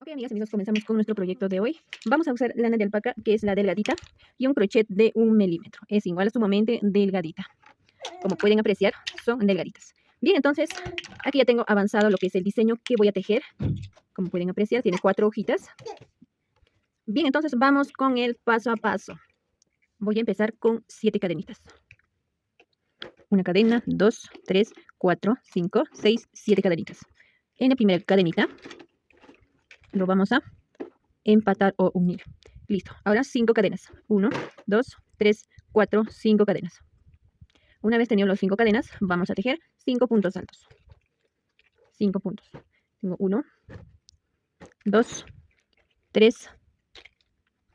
Ok, amigas, amigos, comenzamos con nuestro proyecto de hoy. Vamos a usar lana de alpaca, que es la delgadita, y un crochet de 1 milímetro. Es igual a sumamente delgadita. Como pueden apreciar, son delgaditas. Bien, entonces, aquí ya tengo avanzado lo que es el diseño que voy a tejer. Como pueden apreciar, tiene 4 hojitas. Bien, entonces vamos con el paso a paso. Voy a empezar con 7 cadenitas. Una cadena, 2, 3, 4, 5, 6, 7 cadenitas. En la primera cadenita lo vamos a empatar o unir. Listo. Ahora 5 cadenas. 1, 2, 3, 4, 5 cadenas. Una vez tenido las 5 cadenas, vamos a tejer 5 puntos altos. 5 puntos. Tengo 1, 2, 3,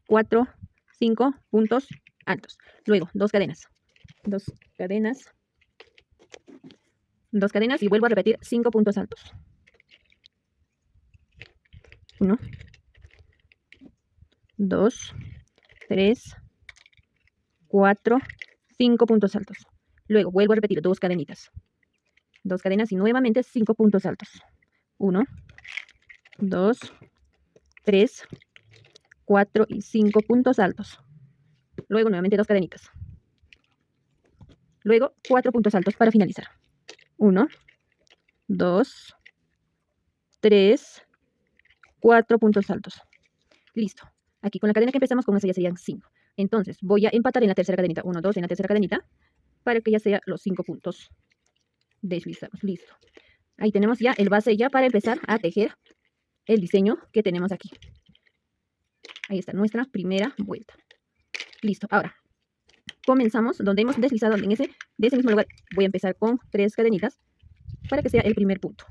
4, 5 puntos altos. Luego, 2 cadenas. 2 cadenas. 2 cadenas y vuelvo a repetir 5 puntos altos. 1, 2, 3, 4, 5 puntos altos. Luego vuelvo a repetir 2 cadenitas. 2 cadenas y nuevamente 5 puntos altos. 1, 2, 3, 4 y 5 puntos altos. Luego nuevamente 2 cadenitas. Luego 4 puntos altos para finalizar. 1, 2, 3, 4 puntos altos. Listo. Aquí con la cadena que empezamos, con esa ya serían 5. Entonces voy a empatar en la tercera cadenita. 1, 2 en la tercera cadenita para que ya sea los 5 puntos. Deslizamos. Listo. Ahí tenemos ya el base ya para empezar a tejer el diseño que tenemos aquí. Ahí está nuestra primera vuelta. Listo. Ahora comenzamos donde hemos deslizado de ese mismo lugar. Voy a empezar con 3 cadenitas para que sea el primer punto.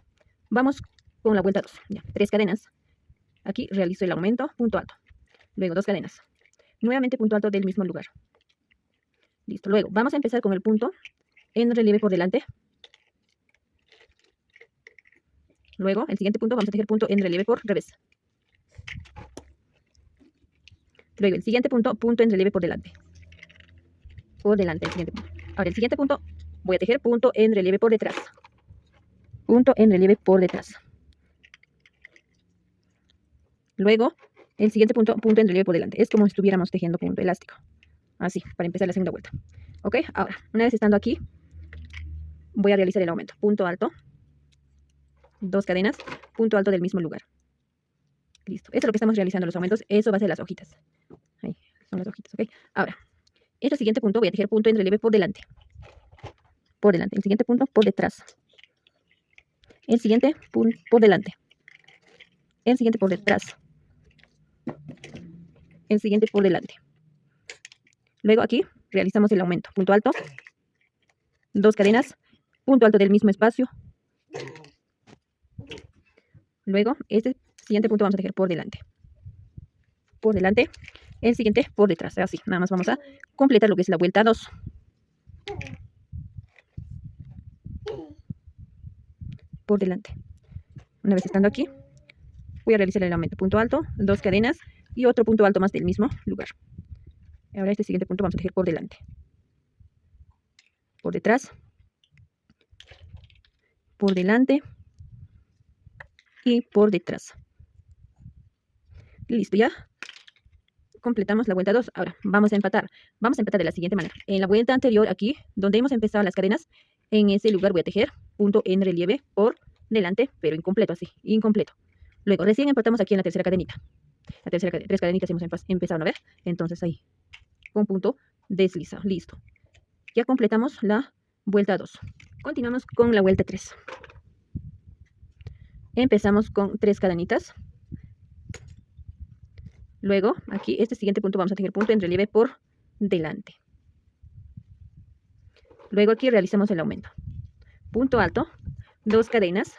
Vamos con la vuelta 2. Ya, 3 cadenas. Aquí realizo el aumento, punto alto. Luego 2 cadenas. Nuevamente punto alto del mismo lugar. Listo. Luego vamos a empezar con el punto en relieve por delante. Luego, el siguiente punto, vamos a tejer punto en relieve por revés. Luego, el siguiente punto, punto en relieve por delante. Por delante, el siguiente punto. Ahora, el siguiente punto, voy a tejer punto en relieve por detrás. Punto en relieve por detrás. Luego, el siguiente punto, punto en relieve por delante. Es como si estuviéramos tejiendo punto elástico. Así, para empezar la segunda vuelta. Ok, ahora, una vez estando aquí, voy a realizar el aumento. Punto alto. 2 cadenas, punto alto del mismo lugar. Listo. Eso es lo que estamos realizando, los aumentos. Eso va a ser las hojitas. Ahí son las hojitas, ¿ok? Ahora, este siguiente punto voy a tejer punto en relieve por delante. Por delante. El siguiente punto por detrás. El siguiente punto por delante. El siguiente por detrás. El siguiente por delante. Luego aquí realizamos el aumento. Punto alto. 2 cadenas. Punto alto del mismo espacio. Luego, este siguiente punto vamos a tejer por delante. Por delante. El siguiente por detrás. Así, nada más vamos a completar lo que es la vuelta 2. Por delante. Una vez estando aquí, voy a realizar el aumento. Punto alto, 2 cadenas y otro punto alto más del mismo lugar. Ahora este siguiente punto vamos a tejer por delante. Por detrás. Por delante. Y por detrás. Listo, ya completamos la vuelta 2. Ahora vamos a empatar. Vamos a empatar de la siguiente manera. En la vuelta anterior aquí, donde hemos empezado las cadenas, en ese lugar voy a tejer punto en relieve por delante, pero incompleto así, incompleto. Luego recién empatamos aquí en la tercera cadenita. La tercera, 3 cadenitas hemos empezado a ver. Entonces ahí, con punto deslizado. Listo. Ya completamos la vuelta 2. Continuamos con la vuelta 3. Empezamos con 3 cadenitas. Luego, aquí, este siguiente punto vamos a tejer punto en relieve por delante. Luego aquí realizamos el aumento. Punto alto, 2 cadenas,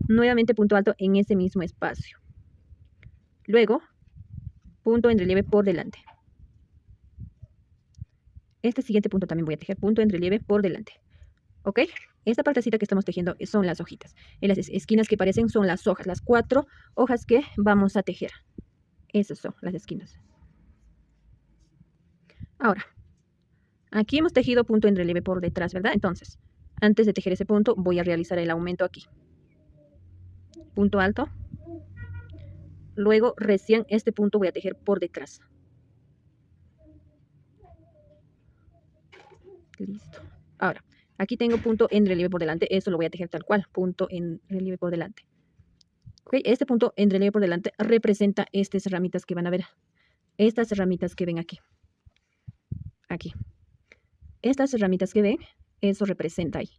nuevamente punto alto en ese mismo espacio. Luego, punto en relieve por delante. Este siguiente punto también voy a tejer punto en relieve por delante. ¿Ok? Esta partecita que estamos tejiendo son las hojitas. En las esquinas que parecen son las hojas, las 4 hojas que vamos a tejer. Esas son las esquinas. Ahora, aquí hemos tejido punto en relieve por detrás, ¿verdad? Entonces, antes de tejer ese punto, voy a realizar el aumento aquí. Punto alto. Luego recién este punto voy a tejer por detrás. Listo. Ahora, aquí tengo punto en relieve por delante. Eso lo voy a tejer tal cual. Punto en relieve por delante. ¿Ok? Este punto en relieve por delante representa estas ramitas que van a ver. Estas ramitas que ven aquí. Aquí. Estas ramitas que ven, eso representa ahí.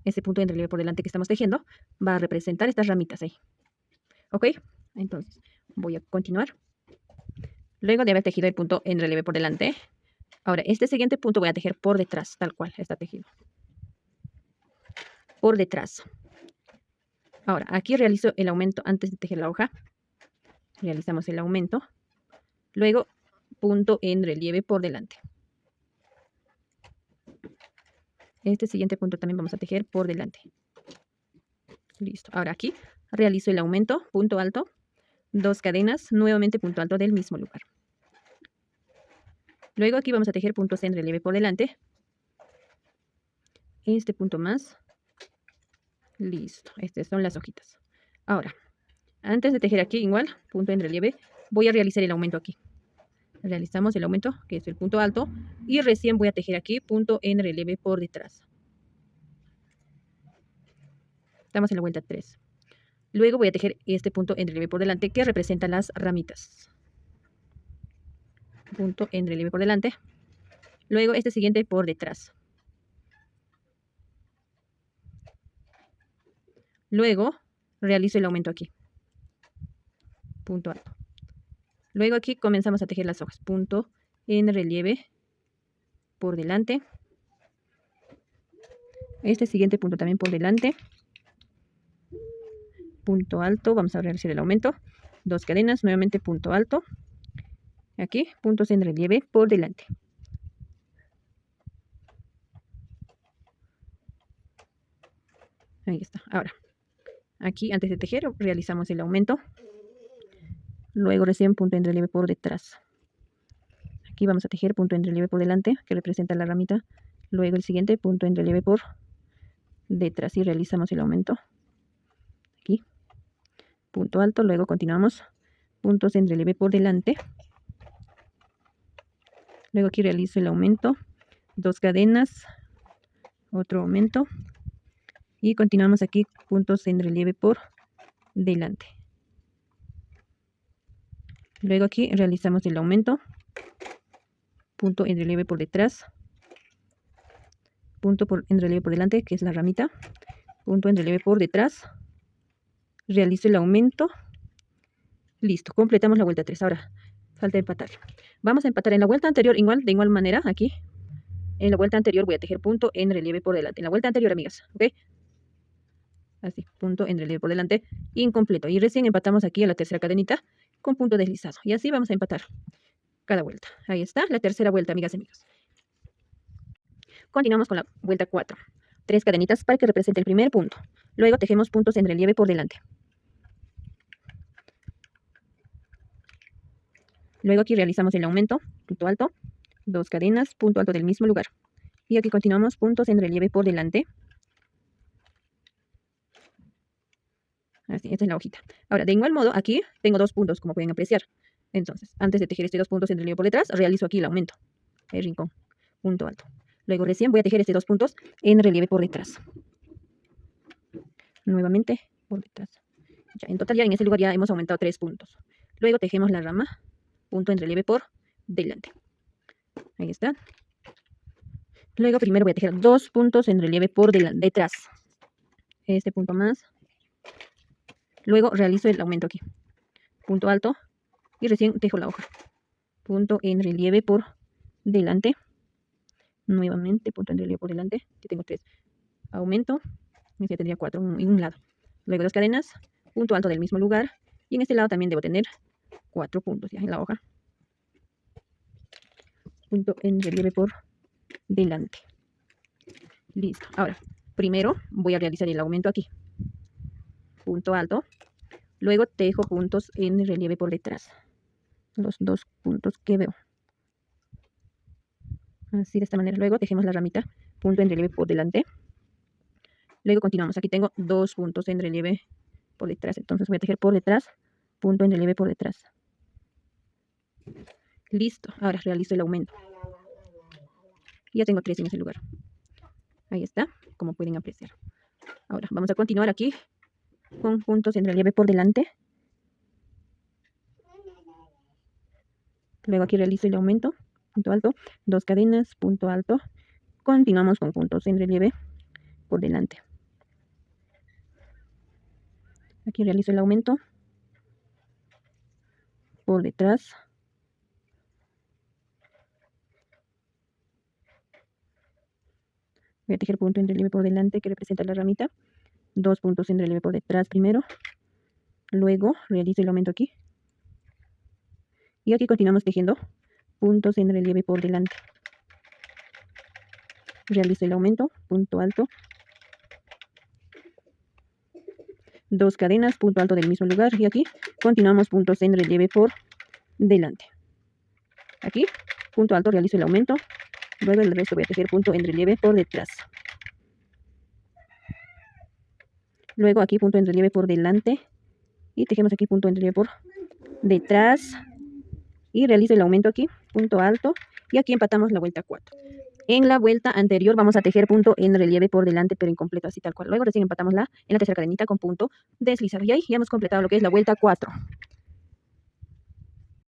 Ese punto en relieve por delante que estamos tejiendo va a representar estas ramitas ahí. ¿Ok? Entonces, voy a continuar. Luego de haber tejido el punto en relieve por delante, ahora este siguiente punto voy a tejer por detrás, tal cual está tejido. Por detrás. Ahora, aquí realizo el aumento antes de tejer la hoja. Realizamos el aumento. Luego, punto en relieve por delante. Este siguiente punto también vamos a tejer por delante. Listo. Ahora aquí realizo el aumento, punto alto, 2 cadenas, nuevamente punto alto del mismo lugar. Luego aquí vamos a tejer puntos en relieve por delante. Este punto más. Listo. Estas son las hojitas. Ahora, antes de tejer aquí igual, punto en relieve, voy a realizar el aumento aquí. Realizamos el aumento, que es el punto alto, y recién voy a tejer aquí punto en relieve por detrás. Estamos en la vuelta 3. Luego voy a tejer este punto en relieve por delante que representa las ramitas. Punto en relieve por delante. Luego este siguiente por detrás. Luego realizo el aumento aquí. Punto alto. Luego aquí comenzamos a tejer las hojas. Punto en relieve por delante. Este siguiente punto también por delante. Punto alto, vamos a realizar el aumento. 2 cadenas, nuevamente punto alto. Aquí, puntos en relieve por delante. Ahí está. Ahora, aquí antes de tejer realizamos el aumento. Luego recién punto en relieve por detrás. Aquí vamos a tejer punto en relieve por delante, que representa la ramita. Luego el siguiente punto en relieve por detrás y realizamos el aumento. Aquí, punto alto, luego continuamos puntos en relieve por delante. Luego aquí realizo el aumento, 2 cadenas, otro aumento y continuamos aquí puntos en relieve por delante. Luego aquí realizamos el aumento, punto en relieve por detrás, punto en relieve por delante, que es la ramita, punto en relieve por detrás, realizo el aumento, listo, completamos la vuelta 3. Ahora falta empatar. Vamos a empatar en la vuelta anterior igual, de igual manera aquí. En la vuelta anterior voy a tejer punto en relieve por delante. En la vuelta anterior, amigas, ¿ok? Así, punto en relieve por delante, incompleto. Y recién empatamos aquí a la tercera cadenita con punto deslizado. Y así vamos a empatar cada vuelta. Ahí está, la tercera vuelta, amigas y amigos. Continuamos con la vuelta 4. 3 cadenitas para que represente el primer punto. Luego tejemos puntos en relieve por delante. Luego aquí realizamos el aumento, punto alto, 2 cadenas, punto alto del mismo lugar. Y aquí continuamos puntos en relieve por delante. Así, esta es la hojita. Ahora, de igual modo, aquí tengo 2 puntos, como pueden apreciar. Entonces, antes de tejer estos 2 puntos en relieve por detrás, realizo aquí el aumento, el rincón, punto alto. Luego recién voy a tejer estos 2 puntos en relieve por detrás. Nuevamente por detrás. Ya, en total ya en este lugar ya hemos aumentado 3 puntos. Luego tejemos la rama, punto en relieve por delante. Ahí está. Luego primero voy a tejer 2 puntos en relieve por detrás. Este punto más. Luego realizo el aumento aquí. Punto alto. Y recién tejo la hoja. Punto en relieve por delante. Nuevamente punto en relieve por delante. Aquí tengo 3. Aumento. Ya tendría 4 en un lado. Luego 2 cadenas. Punto alto del mismo lugar. Y en este lado también debo tener 4 puntos ya en la hoja. Punto en relieve por delante. Listo. Ahora, primero voy a realizar el aumento aquí. Punto alto. Luego tejo puntos en relieve por detrás. Los 2 puntos que veo. Así de esta manera. Luego tejemos la ramita. Punto en relieve por delante. Luego continuamos. Aquí tengo 2 puntos en relieve por detrás. Entonces voy a tejer por detrás punto en relieve por detrás. Listo, ahora realizo el aumento. Ya tengo 3 en ese lugar. Ahí está, como pueden apreciar. Ahora vamos a continuar aquí con puntos en relieve por delante. Luego aquí realizo el aumento, punto alto, 2 cadenas, punto alto. Continuamos con puntos en relieve por delante. Aquí realizo el aumento por detrás. Voy a tejer punto en relieve por delante que representa la ramita. 2 puntos en relieve por detrás primero. Luego realizo el aumento aquí. Y aquí continuamos tejiendo puntos en relieve por delante. Realizo el aumento, punto alto. 2 cadenas, punto alto del mismo lugar. Y aquí continuamos puntos en relieve por delante. Aquí, punto alto, realizo el aumento. Luego el resto voy a tejer punto en relieve por detrás. Luego aquí punto en relieve por delante. Y tejemos aquí punto en relieve por detrás. Y realizo el aumento aquí, punto alto. Y aquí empatamos la vuelta 4. En la vuelta anterior vamos a tejer punto en relieve por delante, pero incompleto, así tal cual. Luego recién empatamos en la tercera cadenita con punto deslizado. Y ahí ya hemos completado lo que es la vuelta 4.